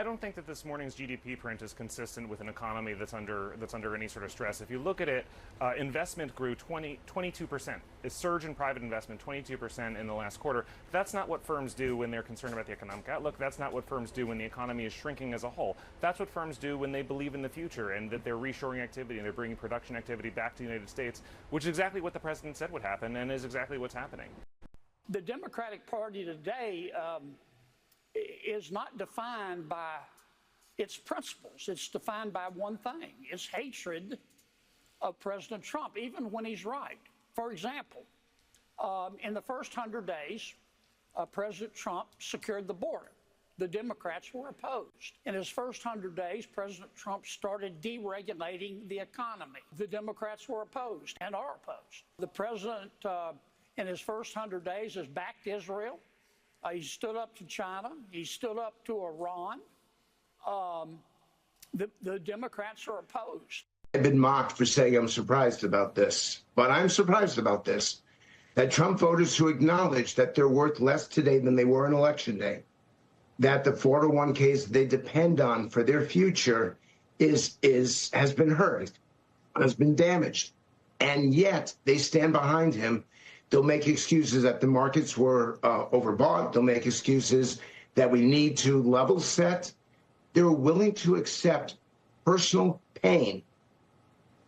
I don't think that this morning's GDP print is consistent with an economy that's under any sort of stress. If you look at it, investment grew 22%. A surge in private investment, 22% in the last quarter. That's not what firms do when they're concerned about the economic outlook. That's not what firms do when the economy is shrinking as a whole. That's what firms do when they believe in the future and that they're reshoring activity and they're bringing production activity back to the United States, which is exactly what the president said would happen and is exactly what's happening. The Democratic Party today is not defined by its principles. It's defined by one thing. It's hatred of President Trump, even when he's right. For example, in the first 100 days, President Trump secured the border. The Democrats were opposed. In his first 100 days, President Trump started deregulating the economy. The Democrats were opposed and are opposed. The president, in his first 100 days, has backed Israel. He stood up to China. He stood up to Iran. The Democrats are opposed. I've been mocked for saying I'm surprised about this, but I'm surprised about this, that Trump voters who acknowledge that they're worth less today than they were on Election Day, that the 401ks they depend on for their future has been hurt, has been damaged, and yet they stand behind him. They'll make excuses that the markets were overbought. They'll make excuses that we need to level set. They're willing to accept personal pain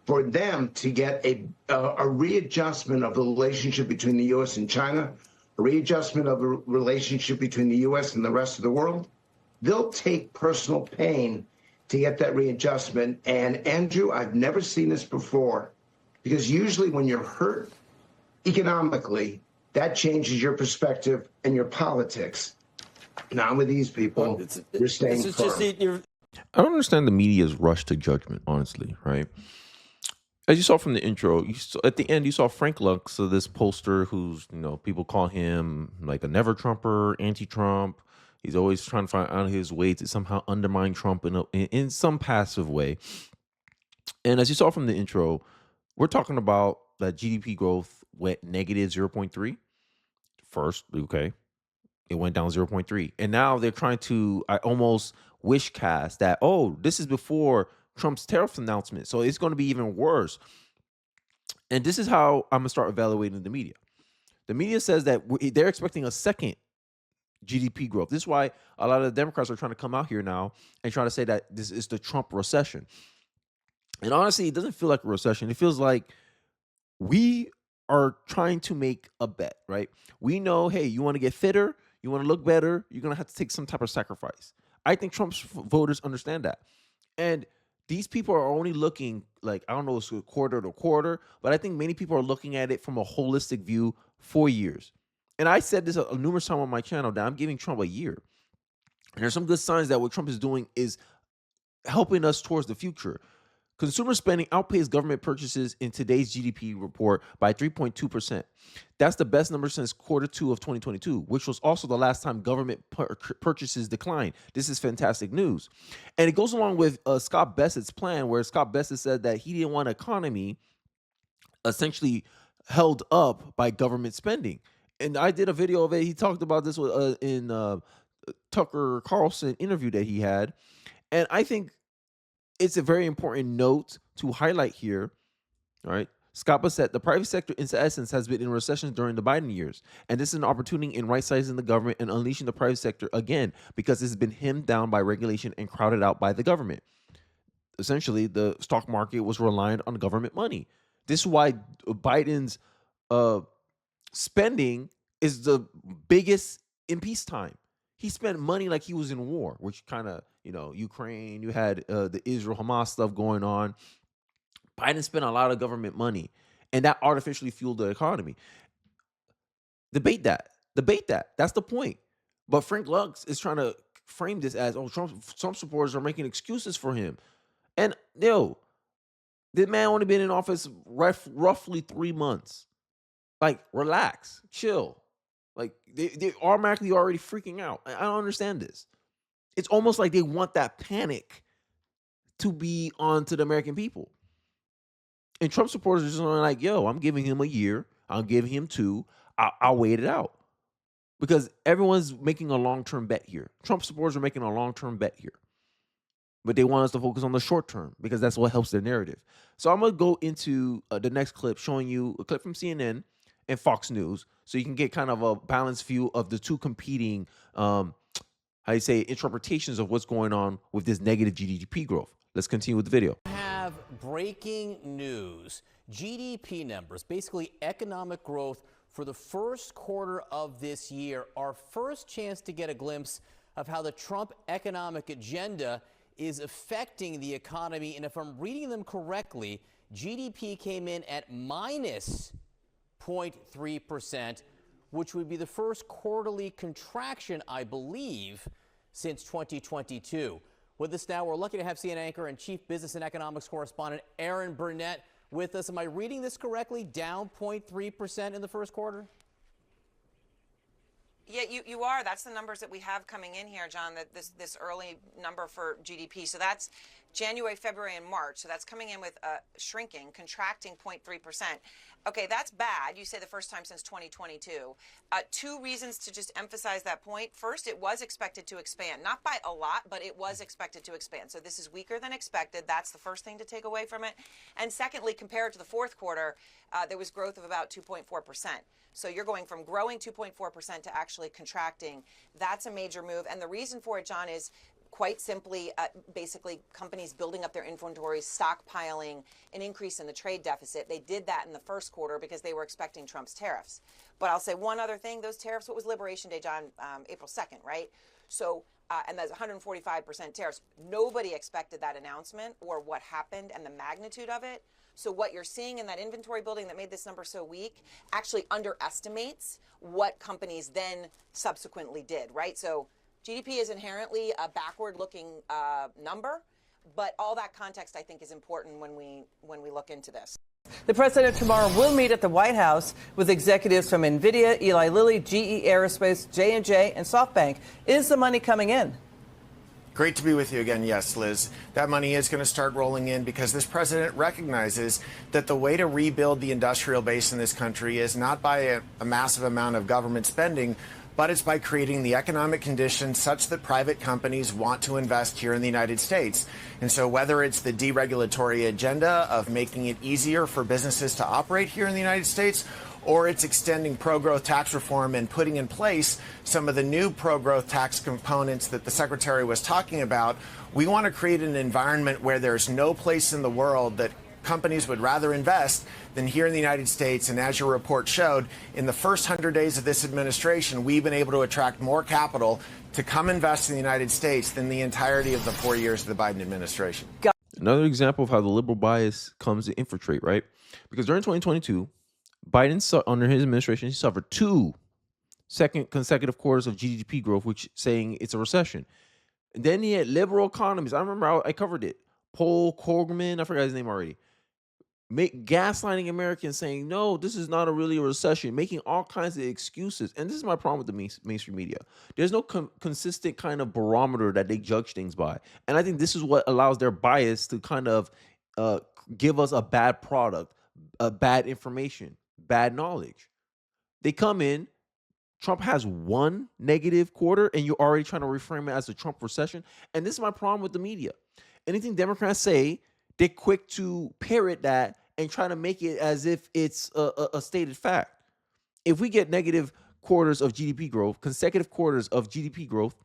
for them to get a readjustment of the relationship between the U.S. and China, a readjustment of the relationship between the U.S. and the rest of the world. They'll take personal pain to get that readjustment. And Andrew, I've never seen this before, because usually when you're hurt economically, that changes your perspective and your politics. Not with these people. We're staying firm. I don't understand the media's rush to judgment, honestly, right? As you saw from the intro, at the end, you saw Frank Lux, so this pollster who's, people call him like a never-Trumper, anti-Trump. He's always trying to find out his way to somehow undermine Trump in some passive way. And as you saw from the intro, we're talking about that GDP growth went negative 0.3 first, okay. It went down 0.3. And now they're trying to, I almost wish cast that, this is before Trump's tariff announcement, so it's going to be even worse. And this is how I'm going to start evaluating the media. The media says that they're expecting a second GDP growth. This is why a lot of the Democrats are trying to come out here now and try to say that this is the Trump recession. And honestly, it doesn't feel like a recession. It feels like we are trying to make a bet, right? We know, hey, you want to get fitter, you want to look better, you're going to have to take some type of sacrifice. I think Trump's voters understand that. And these people are only looking like, I don't know, it's quarter to quarter, but I think many people are looking at it from a holistic view for years. And I said this numerous times on my channel that I'm giving Trump a year. And there's some good signs that what Trump is doing is helping us towards the future. Consumer spending outpaced government purchases in today's GDP report by 3.2%. That's the best number since quarter 2 of 2022, which was also the last time government purchases declined. This is fantastic news. And it goes along with Scott Bessett's plan, where Scott Bessett said that he didn't want an economy essentially held up by government spending. And I did a video of it. He talked about this in Tucker Carlson interview that he had. And I think it's a very important note to highlight here, all right? Scott Bassett, the private sector, in essence, has been in recessions during the Biden years. And this is an opportunity in right-sizing the government and unleashing the private sector again, because this has been hemmed down by regulation and crowded out by the government. Essentially, the stock market was reliant on government money. This is why Biden's spending is the biggest in peacetime. He spent money like he was in war, which kind of, Ukraine, you had the Israel-Hamas stuff going on. Biden spent a lot of government money, and that artificially fueled the economy. Debate that. That's the point. But Frank Lux is trying to frame this as, Trump supporters are making excuses for him. And, the man only been in office roughly 3 months. Like, relax, chill. Like, they're automatically already freaking out. I don't understand this. It's almost like they want that panic to be on to the American people. And Trump supporters are just like, I'm giving him a year. I'll give him 2. I'll wait it out. Because everyone's making a long-term bet here. Trump supporters are making a long-term bet here. but they want us to focus on the short term because that's what helps their narrative. So I'm going to go into the next clip showing you a clip from CNN and Fox News so you can get kind of a balanced view of the two competing, how you say, interpretations of what's going on with this negative GDP growth. Let's continue with the video. Have breaking news. GDP numbers, basically economic growth for the first quarter of this year. Our first chance to get a glimpse of how the Trump economic agenda is affecting the economy. And if I'm reading them correctly, GDP came in at minus 0.3%, which would be the first quarterly contraction, I believe, since 2022. With us now, we're lucky to have CNN anchor and chief business and economics correspondent Aaron Burnett with us. Am I reading this correctly? Down 0.3% in the first quarter? Yeah, you are. That's the numbers that we have coming in here, John, that this early number for GDP. So that's January, February, and March. So that's coming in with shrinking, contracting 0.3%. Okay, that's bad. You say the first time since 2022. Two reasons to just emphasize that point. First, it was expected to expand, not by a lot, but it was expected to expand. So this is weaker than expected. That's the first thing to take away from it. And secondly, compared to the fourth quarter, there was growth of about 2.4%. So you're going from growing 2.4% to actually contracting. That's a major move. And the reason for it, John, is quite simply, basically companies building up their inventories, stockpiling, an increase in the trade deficit. They did that in the first quarter because they were expecting Trump's tariffs. But I'll say one other thing, those tariffs, what was Liberation Day, John? April 2nd, right? So, and that's 145% tariffs. Nobody expected that announcement or what happened and the magnitude of it. So what you're seeing in that inventory building that made this number so weak actually underestimates what companies then subsequently did, right? So GDP is inherently a backward-looking number, but all that context, I think, is important when we look into this. The president tomorrow will meet at the White House with executives from NVIDIA, Eli Lilly, GE Aerospace, J&J, and SoftBank. Is the money coming in? Great to be with you again. Yes, Liz. That money is going to start rolling in because this president recognizes that the way to rebuild the industrial base in this country is not by a massive amount of government spending, but it's by creating the economic conditions such that private companies want to invest here in the United States. And so whether it's the deregulatory agenda of making it easier for businesses to operate here in the United States, or it's extending pro-growth tax reform and putting in place some of the new pro-growth tax components that the secretary was talking about, we want to create an environment where there's no place in the world that companies would rather invest than here in the United States. And as your report showed, in the first 100 days of this administration, we've been able to attract more capital to come invest in the United States than the entirety of the 4 years of the Biden administration. Another example of how the liberal bias comes to infiltrate, right? Because during 2022, Biden, under his administration, he suffered two second consecutive quarters of GDP growth, which saying it's a recession. And then he had liberal economists. I remember I covered it. Paul Krugman, I forgot his name already. Gaslighting Americans, saying, no, this is not really a recession, making all kinds of excuses. And this is my problem with the mainstream media. There's no consistent kind of barometer that they judge things by. And I think this is what allows their bias to kind of give us a bad product, bad information, bad knowledge. They come in, Trump has one negative quarter, and you're already trying to reframe it as a Trump recession. And this is my problem with the media. Anything Democrats say, they're quick to parrot that and try to make it as if it's a stated fact. If we get negative quarters of GDP growth, consecutive quarters of GDP growth,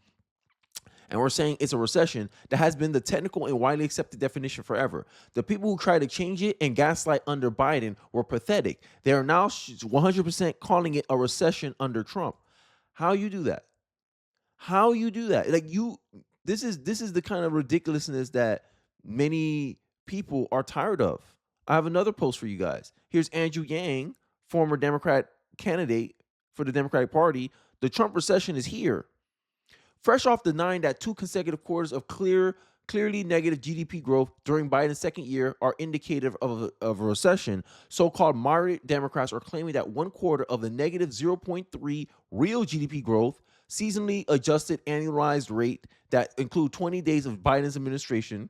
and we're saying it's a recession, that has been the technical and widely accepted definition forever. The people who try to change it and gaslight under Biden were pathetic. They are now 100% calling it a recession under Trump. How you do that? How you do that? Like this is the kind of ridiculousness that many people are tired of. I have another post for you guys. Here's Andrew Yang, former Democrat candidate for the Democratic Party. The Trump recession is here. Fresh off denying that two consecutive quarters of clearly negative GDP growth during Biden's second year are indicative of a recession, so-called moderate Democrats are claiming that one quarter of the negative 0.3 real GDP growth, seasonally adjusted annualized rate that include 20 days of Biden's administration,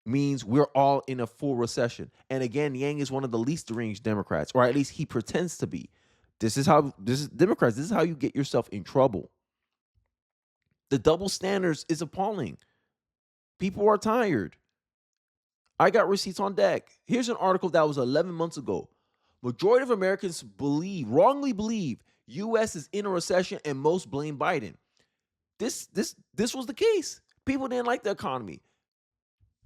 means we're all in a full recession. And again, Yang is one of the least deranged Democrats, or at least he pretends to be. Democrats, this is how you get yourself in trouble. The double standards is appalling. People are tired. I got receipts on deck. Here's an article that was 11 months ago. Majority of Americans wrongly believe U.S. is in a recession and most blame Biden. This was the case. People didn't like the economy,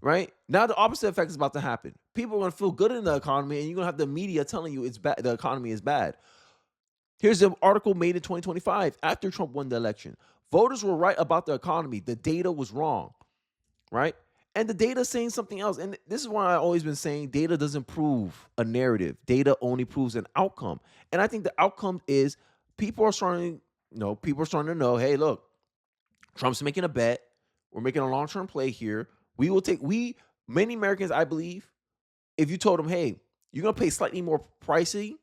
right? Now the opposite effect is about to happen. People are going to feel good in the economy, and you're going to have the media telling you it's bad. The economy is bad. Here's an article made in 2025 after Trump won the election. Voters were right about the economy. The data was wrong, right? And the data is saying something else. And this is why I've always been saying data doesn't prove a narrative. Data only proves an outcome. And I think the outcome is people are starting to know, hey, look, Trump's making a bet. We're making a long-term play here. Many Americans, I believe, if you told them, hey, you're going to pay slightly more pricing,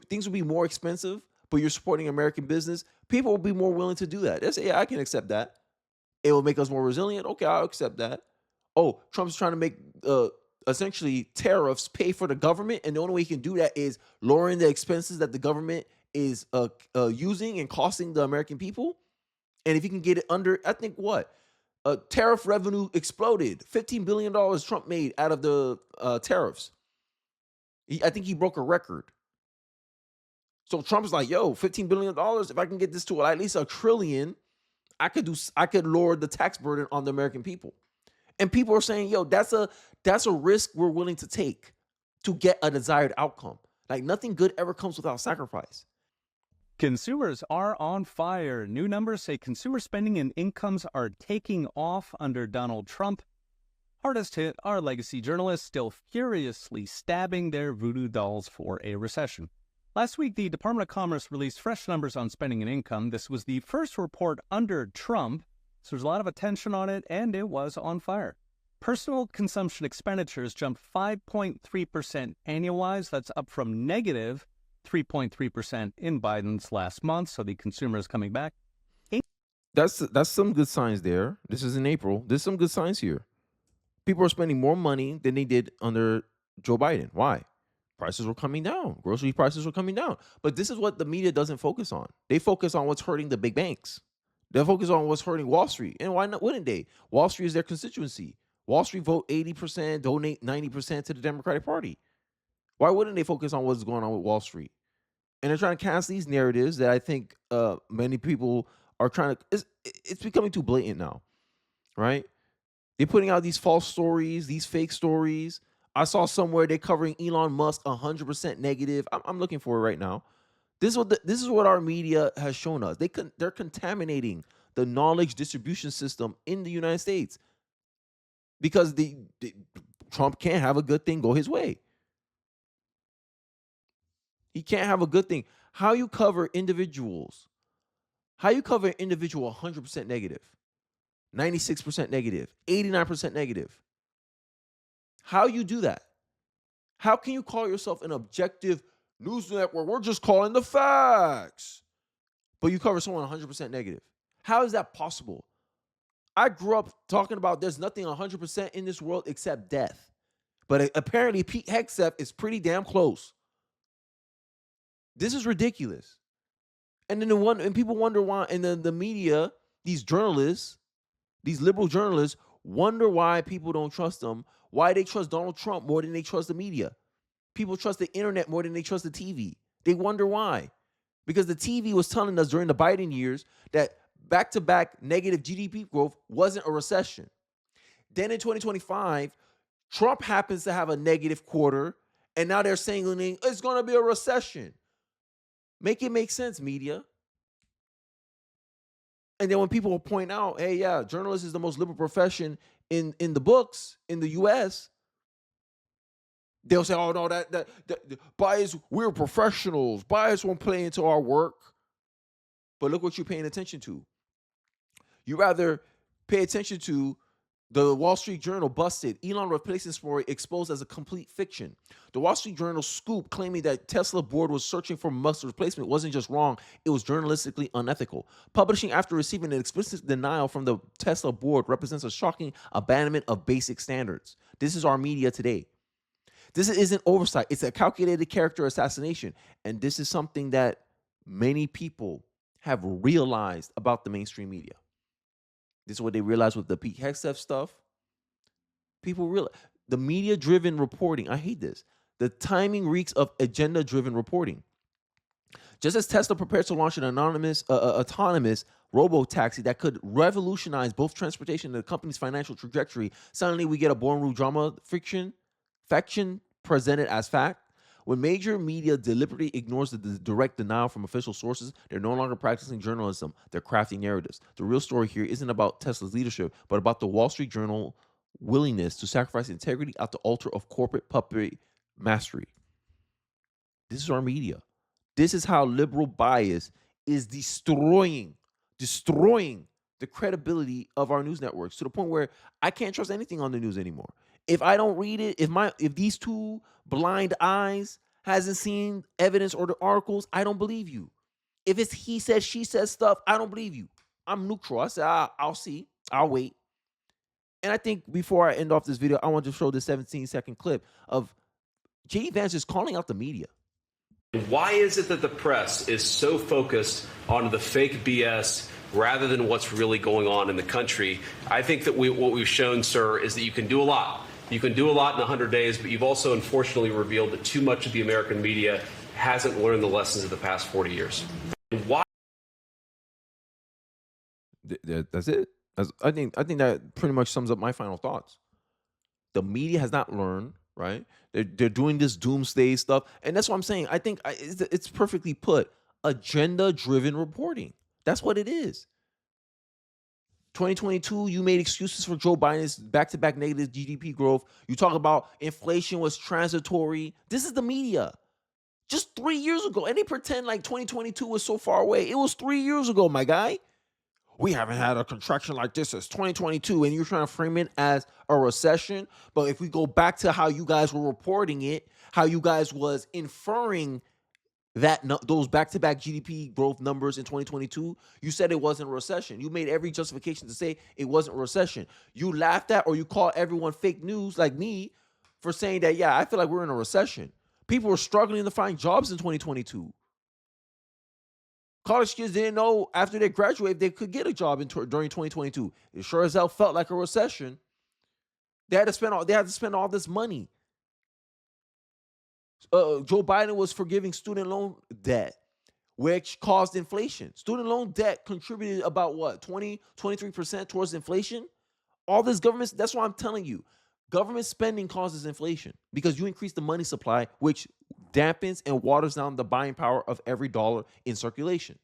things will be more expensive, but you're supporting American business, people will be more willing to do that. They say, yeah, I can accept that. It will make us more resilient. Okay, I'll accept that. Oh, Trump's trying to make essentially tariffs pay for the government, and the only way he can do that is lowering the expenses that the government is using and costing the American people. And if he can get it under, I think tariff revenue exploded. $15 billion Trump made out of the tariffs. I think he broke a record. So Trump's like, yo, $15 billion. If I can get this to at least $1 trillion, I could lower the tax burden on the American people. And people are saying, yo, that's a risk we're willing to take to get a desired outcome. Like nothing good ever comes without sacrifice. Consumers are on fire. New numbers say consumer spending and incomes are taking off under Donald Trump. Hardest hit are legacy journalists still furiously stabbing their voodoo dolls for a recession. Last week, the Department of Commerce released fresh numbers on spending and income. This was the first report under Trump, so there's a lot of attention on it, and it was on fire. Personal consumption expenditures jumped 5.3% annualized. That's up from negative 3.3% in Biden's last month, so the consumer is coming back. That's some good signs there. This is in April. There's some good signs here. People are spending more money than they did under Joe Biden. Why? Prices were coming down. Grocery prices were coming down. But this is what the media doesn't focus on. They focus on what's hurting the big banks. They focus on what's hurting Wall Street. And why not? Wouldn't they? Wall Street is their constituency. Wall Street vote 80%, donate 90% to the Democratic Party. Why wouldn't they focus on what's going on with Wall Street? And they're trying to cast these narratives that I think many people are trying to. It's becoming too blatant now, right? They're putting out these false stories, these fake stories. I saw somewhere they're covering Elon Musk 100% negative. I'm looking for it right now. This is what our media has shown us. They're contaminating the knowledge distribution system in the United States because Trump can't have a good thing go his way. He can't have a good thing. How you cover individuals? How you cover an individual 100% negative, 96% negative, 89% negative? How you do that? How can you call yourself an objective news network? We're just calling the facts. But you cover someone 100% negative. How is that possible? I grew up talking about there's nothing 100% in this world except death. But apparently Pete Hegseth is pretty damn close. This is ridiculous. And then people wonder why, and then the media, these journalists, these liberal journalists, wonder why people don't trust them, why they trust Donald Trump more than they trust the media. People trust the internet more than they trust the TV. They wonder why. Because the TV was telling us during the Biden years that back-to-back negative GDP growth wasn't a recession. Then in 2025, Trump happens to have a negative quarter, and now they're saying it's going to be a recession. Make it make sense, media. And then when people will point out, hey, yeah, journalist is the most liberal profession in the books in the U.S., they'll say, oh, no, that bias, we're professionals. Bias won't play into our work. But look what you're paying attention to. You rather pay attention to the Wall Street Journal busted, Elon replacement story exposed as a complete fiction. The Wall Street Journal scoop claiming that Tesla board was searching for Musk's replacement wasn't just wrong, it was journalistically unethical. Publishing after receiving an explicit denial from the Tesla board represents a shocking abandonment of basic standards. This is our media today. This isn't oversight. It's a calculated character assassination. And this is something that many people have realized about the mainstream media. This is what they realize with the Pete Hegseth stuff. People realize the media-driven reporting. I hate this. The timing reeks of agenda-driven reporting. Just as Tesla prepares to launch an autonomous robo-taxi that could revolutionize both transportation and the company's financial trajectory, suddenly we get a boardroom drama fiction presented as fact. When major media deliberately ignores the direct denial from official sources, they're no longer practicing journalism. They're crafting narratives. The real story here isn't about Tesla's leadership, but about the Wall Street Journal willingness to sacrifice integrity at the altar of corporate puppet mastery. This is our media. This is how liberal bias is destroying the credibility of our news networks to the point where I can't trust anything on the news anymore. If I don't read it, if these two blind eyes hasn't seen evidence or the articles, I don't believe you. If it's he says, she says stuff, I don't believe you. I'm neutral. I say, I'll see. I'll wait. And I think before I end off this video, I want to show this 17-second clip of J.D. Vance just calling out the media. Why is it that the press is so focused on the fake BS rather than what's really going on in the country? I think that what we've shown, sir, is that you can do a lot. You can do a lot in 100 days, but you've also unfortunately revealed that too much of the American media hasn't learned the lessons of the past 40 years. Why? That's it. I think that pretty much sums up my final thoughts. The media has not learned, right? They're doing this doomsday stuff, and that's what I'm saying. I think it's perfectly put. Agenda-driven reporting. That's what it is. 2022, you made excuses for Joe Biden's back-to-back negative GDP growth. You talk about inflation was transitory. This is the media. Just 3 years ago, and they pretend like 2022 was so far away. It was 3 years ago, my guy. We haven't had a contraction like this since 2022, and you're trying to frame it as a recession. But if we go back to how you guys were reporting it, how you guys was inferring that those back-to-back GDP growth numbers in 2022, you said it wasn't a recession. You made every justification to say it wasn't a recession. You laughed at or you called everyone fake news like me for saying that, yeah, I feel like we're in a recession. People were struggling to find jobs in 2022. College kids didn't know after they graduated they could get a job during 2022. It sure as hell felt like a recession. They had to spend all this money. Joe Biden was forgiving student loan debt, which caused inflation. Student loan debt contributed about what, 23% towards inflation? All this government, that's why I'm telling you, government spending causes inflation because you increase the money supply, which dampens and waters down the buying power of every dollar in circulation.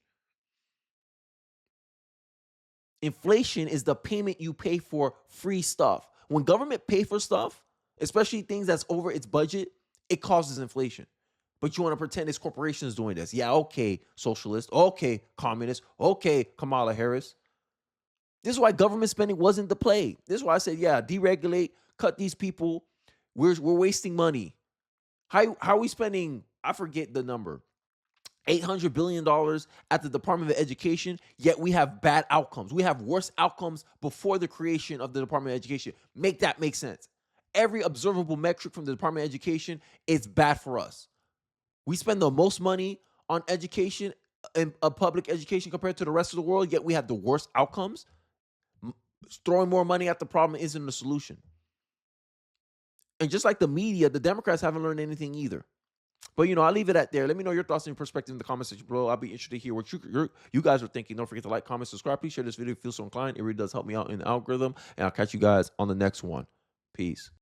Inflation is the payment you pay for free stuff. When government pay for stuff, especially things that's over its budget, it causes inflation. But you want to pretend it's corporations doing this. Yeah, okay, socialist. Okay, communist. Okay, Kamala Harris. This is why government spending wasn't the play. This is why I said, yeah, deregulate, cut these people. We're wasting money. How are we spending, I forget the number, $800 billion at the Department of Education, yet we have bad outcomes. We have worse outcomes before the creation of the Department of Education. Make that make sense. Every observable metric from the Department of Education is bad for us. We spend the most money on education and public education compared to the rest of the world, yet we have the worst outcomes. Throwing more money at the problem isn't the solution. And just like the media, the Democrats haven't learned anything either. But, I'll leave it at there. Let me know your thoughts and your perspective in the comment section below. I'll be interested to hear what you guys are thinking. Don't forget to like, comment, subscribe. Please share this video if you feel so inclined. It really does help me out in the algorithm. And I'll catch you guys on the next one. Peace.